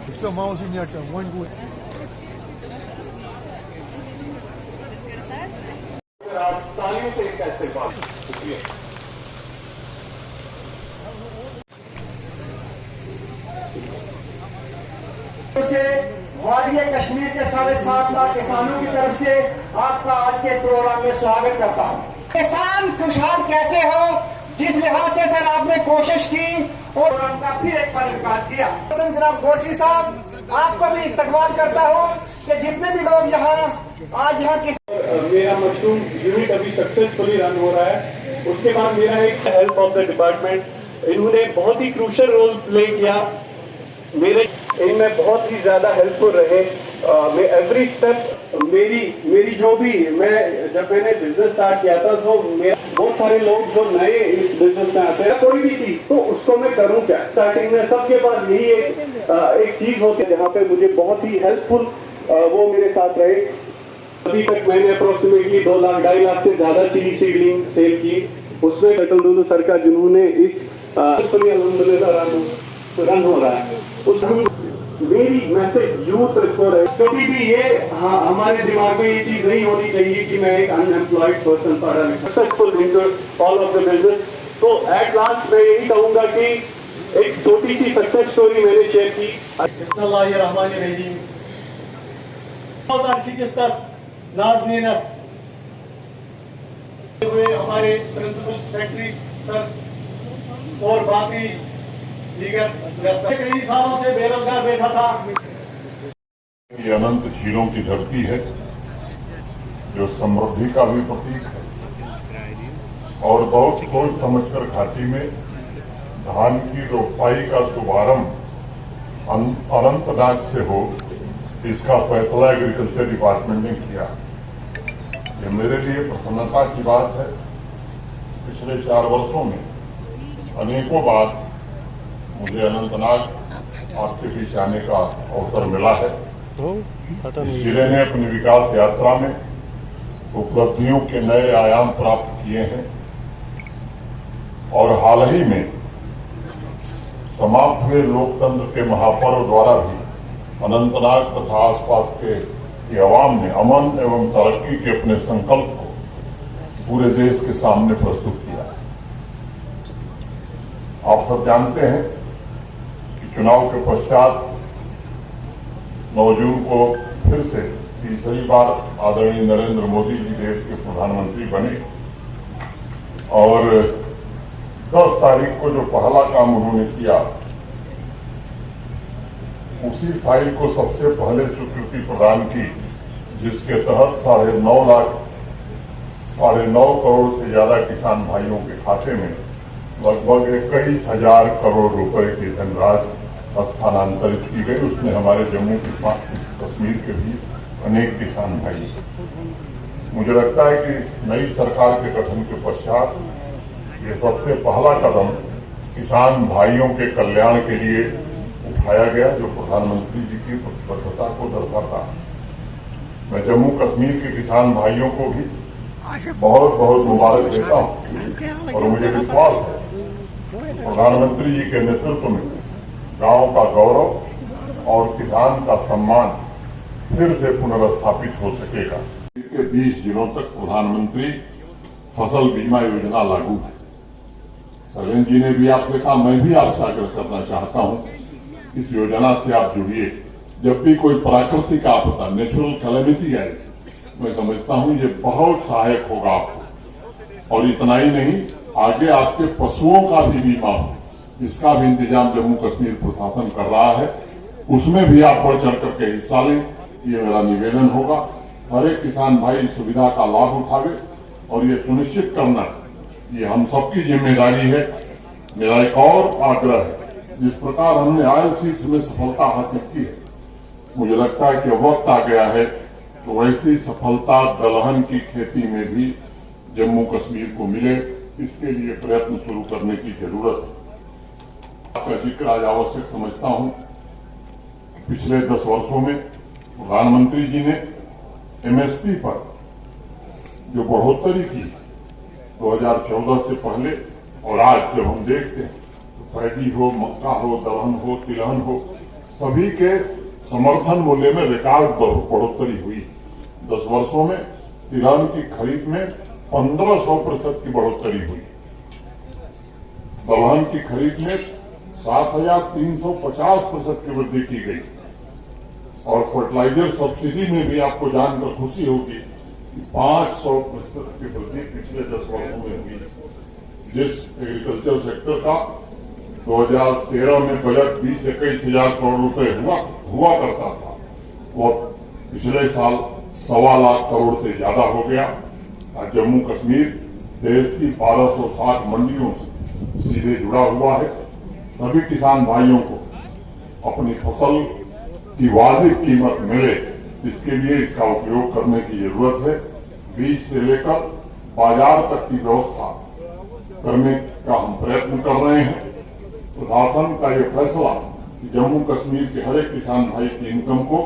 Extra mouse in your turn. One good. तालियों से इनका इस्तेमाल शुक्रिया। वादी कश्मीर के 7.5 लाख किसानों की तरफ से आपका आज के प्रोग्राम में स्वागत करता हूँ। किसान खुशहाल कैसे हो, जिस लिहाज से सर आपने कोशिश की और उनका फिर एक बार इनकार किया। जनाब गोरची साहब, आपको भी इस्तकबाल करता हूँ कि जितने भी लोग यहाँ आज यहाँ किस मेरा मशरूम यूनिट अभी सक्सेसफुली रन हो रहा है। उसके बाद मेरा एक हेल्प ऑफ द डिपार्टमेंट, इन्होंने बहुत ही क्रूशियल रोल प्ले किया, मेरे इनमें बहुत ही ज्यादा हेल्पफुल रहे। एवरी स्टेप मेरी जो भी जब मैंने बिजनेस स्टार्ट किया था तो बहुत सारे लोग जो नए इस बिजनेस में आते हैं, कोई भी चीज तो उसको मैं करूं क्या, स्टार्टिंग में सबके पास यही एक चीज होती है जहाँ पे मुझे बहुत ही हेल्पफुल वो मेरे साथ रहे। अभी तक मैंने अप्रोक्सीमेटली 2 लाख 2.5 लाख से ज्यादा चिली सीडलिंग सेल की। उसमें कटल दोनों सरकार जिन्होंने इस रन हो रहा है, उस मेरी मैसेज यूथ को रहे। कभी भी ये हमारे दिमाग में ये चीज नहीं होनी चाहिए कि मैं एक अनएम्प्लॉयड पर्सन पढ़ा लिखा successful in all of the business. तो एट लास्ट मैं यही कहूंगा कि एक छोटी सी सक्सेस स्टोरी मैंने शेयर की। हमारे प्रिंसिपल सेक्रेटरी सर और बाकी कई सालों से बेरोजगार बैठा था। ये अनंत झीलों की धरती है जो समृद्धि का भी प्रतीक है और बहुत सोच समझकर घाटी में धान की रोपाई का शुभारंभ अनंतनाग से हो, इसका फैसला एग्रीकल्चर डिपार्टमेंट ने किया। ये मेरे लिए प्रसन्नता की बात है। पिछले 4 वर्षों में अनेकों बार मुझे अनंतनाग आपके बीच आने का अवसर मिला है। जिले ने अपनी विकास यात्रा में उपलब्धियों के नए आयाम प्राप्त किए हैं और हाल ही में समाप्त हुए लोकतंत्र के महापर्व द्वारा भी अनंतनाग तथा आसपास के अवाम ने अमन एवं तरक्की के अपने संकल्प को पूरे देश के सामने प्रस्तुत किया। आप सब जानते हैं कि चुनाव के पश्चात 9 जून को फिर से तीसरी बार आदरणीय नरेंद्र मोदी जी देश के प्रधानमंत्री बने और 10 तारीख को जो पहला काम उन्होंने किया, उसी फाइल को सबसे पहले स्वीकृति प्रदान की, जिसके तहत 9.5 करोड़ से ज्यादा किसान भाइयों के खाते में लगभग 21,000 करोड़ रुपए की धनराशि स्थानांतरित की गई। उसमें हमारे जम्मू कश्मीर के भी अनेक किसान भाई। मुझे लगता है कि नई सरकार के गठन के पश्चात ये सबसे पहला कदम किसान भाइयों के कल्याण के लिए उठाया गया, जो प्रधानमंत्री जी की प्रतिबद्धता को दर्शाता है। मैं जम्मू कश्मीर के किसान भाइयों को भी बहुत बहुत मुबारक देता हूं और मुझे विश्वास है प्रधानमंत्री जी के नेतृत्व में गांव का गौरव और किसान का सम्मान फिर से पुनर्स्थापित हो सकेगा। के 20 जिलों तक प्रधानमंत्री फसल बीमा योजना लागू है। सलेन जी ने भी आपसे कहा, मैं भी आपसे आग्रह करना चाहता हूं, इस योजना से आप जुड़िए। जब भी कोई प्राकृतिक आपदा, नेचुरल कैलेमिटी आए, मैं समझता हूं ये बहुत सहायक होगा आपको। और इतना ही नहीं, आगे आपके पशुओं का भी बीमा हो, इसका भी इंतजाम जम्मू कश्मीर प्रशासन कर रहा है, उसमें भी आप बढ़ चढ़ करके हिस्सा लें, ये मेरा निवेदन होगा। हर एक किसान भाई इस सुविधा का लाभ उठावे और ये सुनिश्चित करना, ये हम सबकी जिम्मेदारी है। मेरा एक और आग्रह है, जिस प्रकार हमने ऑयल सीड्स में सफलता हासिल की है, मुझे लगता है कि वक्त आ गया है तो वैसी सफलता दलहन की खेती में भी जम्मू कश्मीर को मिले, इसके लिए प्रयत्न शुरू करने की जरूरत है। आपका जिक्र आज आवश्यक समझता हूं। पिछले 10 वर्षों में प्रधानमंत्री जी ने एमएसपी पर जो बढ़ोतरी की 2014 से पहले और आज जब हम देखते हैं तो पैडी हो, मक्का हो, दलहन हो, तिलहन हो, सभी के समर्थन मूल्य में रिकॉर्ड बढ़ोतरी हुई। 10 वर्षों में तिलहन की खरीद में 1500% की बढ़ोतरी हुई, दलहन की खरीद में 7350% की वृद्धि की गई और फर्टिलाइजर सब्सिडी में भी आपको जानकर खुशी होगी कि 500% की वृद्धि पिछले 10 वर्षों में हुई। जिस एग्रीकल्चर सेक्टर का 2013 में बजट 20-21 हजार करोड़ रुपए हुआ करता था, वो पिछले साल 1.25 लाख करोड़ से ज्यादा हो गया। आज जम्मू कश्मीर देश की 1260 मंडियों से सीधे जुड़ा हुआ है। सभी किसान भाइयों को अपनी फसल की वाजिब कीमत मिले, इसके लिए इसका उपयोग करने की जरूरत है। बीज से लेकर बाजार तक की व्यवस्था करने का हम प्रयत्न कर रहे हैं। प्रशासन का ये फैसला कि जम्मू कश्मीर के हर एक किसान भाई की इनकम को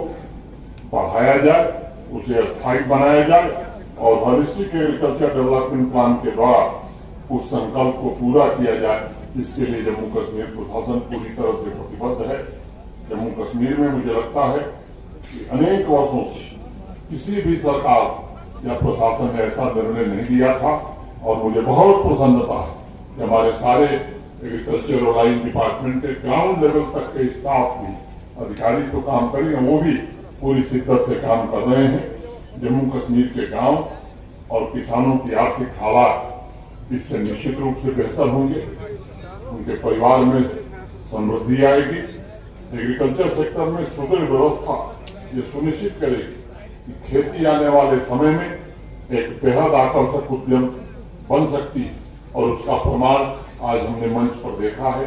बढ़ाया जाए, उसे स्थायी बनाया जाए और होलिस्टिक एग्रीकल्चर डेवलपमेंट प्लान के द्वारा उस संकल्प को पूरा किया जाए, इसके लिए जम्मू कश्मीर प्रशासन पूरी तरह से प्रतिबद्ध है। जम्मू कश्मीर में मुझे लगता है कि अनेक वर्षों से किसी भी सरकार या प्रशासन ने ऐसा निर्णय नहीं लिया था और मुझे बहुत प्रसन्नता है कि हमारे सारे एग्रीकल्चर और लाइन डिपार्टमेंट के ग्राउंड लेवल तक के स्टाफ भी, अधिकारी तो काम करें, वो भी पूरी शिद्दत से काम कर रहे हैं। जम्मू कश्मीर के गांव और किसानों की आर्थिक हालात इससे निश्चित रूप से बेहतर होंगे, उनके परिवार में समृद्धि आएगी। एग्रीकल्चर सेक्टर में सुदृढ़ व्यवस्था ये सुनिश्चित करेगी कि खेती आने वाले समय में एक बेहद आकर्षक उद्यम बन सकती है और उसका प्रमाण आज हमने मंच पर देखा है।